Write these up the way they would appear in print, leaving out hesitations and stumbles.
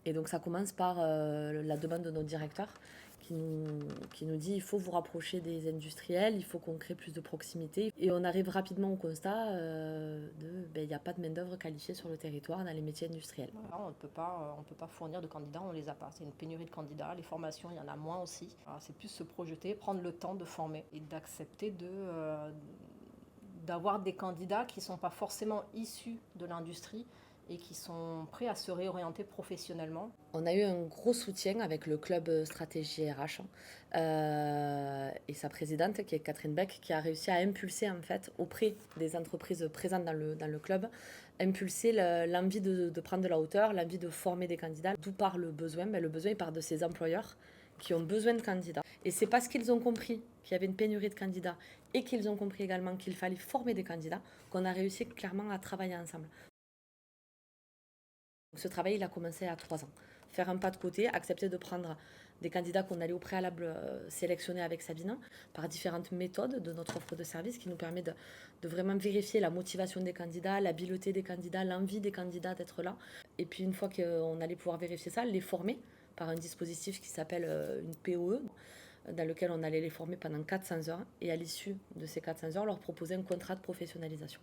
Et donc ça commence par la demande de notre directeur qui nous dit il faut vous rapprocher des industriels, il faut qu'on crée plus de proximité. Et on arrive rapidement au constat il n'y a pas de main-d'œuvre qualifiée sur le territoire dans les métiers industriels. Voilà, on ne peut pas fournir de candidats, on ne les a pas. C'est une pénurie de candidats, les formations, il y en a moins aussi. Voilà, c'est plus se projeter, prendre le temps de former et d'accepter d'avoir des candidats qui ne sont pas forcément issus de l'industrie et qui sont prêts à se réorienter professionnellement. On a eu un gros soutien avec le club stratégie RH et sa présidente qui est Catherine Beck qui a réussi à impulser en fait auprès des entreprises présentes dans le club, impulser l'envie de prendre de la hauteur, l'envie de former des candidats. D'où part le besoin? Le besoin il part de ces employeurs qui ont besoin de candidats. Et c'est parce qu'ils ont compris qu'il y avait une pénurie de candidats et qu'ils ont compris également qu'il fallait former des candidats qu'on a réussi clairement à travailler ensemble. Ce travail, il a commencé à 3 ans. Faire un pas de côté, accepter de prendre des candidats qu'on allait au préalable sélectionner avec Sabine par différentes méthodes de notre offre de service qui nous permet de vraiment vérifier la motivation des candidats, l'habileté des candidats, l'envie des candidats d'être là. Et puis une fois qu'on allait pouvoir vérifier ça, les former par un dispositif qui s'appelle une POE dans lequel on allait les former pendant 400 heures et à l'issue de ces 400 heures, leur proposer un contrat de professionnalisation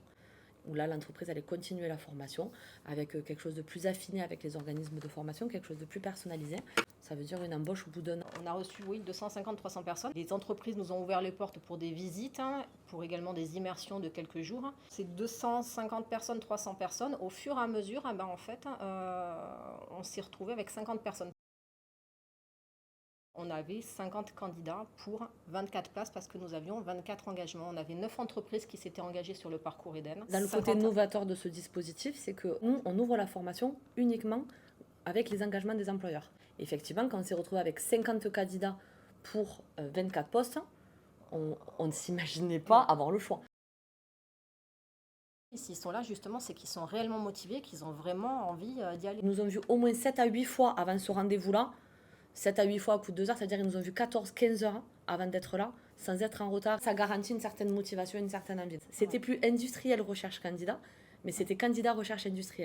où là, l'entreprise allait continuer la formation avec quelque chose de plus affiné avec les organismes de formation, quelque chose de plus personnalisé. Ça veut dire une embauche au bout d'un an. On a reçu, 250-300 personnes. Les entreprises nous ont ouvert les portes pour des visites, pour également des immersions de quelques jours. Ces 250 personnes, 300 personnes, au fur et à mesure, on s'est retrouvé avec 50 personnes. On avait 50 candidats pour 24 places parce que nous avions 24 engagements. On avait 9 entreprises qui s'étaient engagées sur le parcours Eden. Dans le côté novateur de ce dispositif, c'est que nous, on ouvre la formation uniquement avec les engagements des employeurs. Effectivement, quand on s'est retrouvé avec 50 candidats pour 24 postes, on ne s'imaginait pas avoir le choix. S'ils sont là, justement, c'est qu'ils sont réellement motivés, qu'ils ont vraiment envie d'y aller. Ils nous ont vu au moins 7 à 8 fois avant ce rendez-vous-là. 7 à 8 fois à coup de 2 heures, c'est-à-dire qu'ils nous ont vu 14-15 heures avant d'être là, sans être en retard. Ça garantit une certaine motivation, une certaine envie. C'était plus industriel recherche candidat, mais c'était candidat recherche industrielle.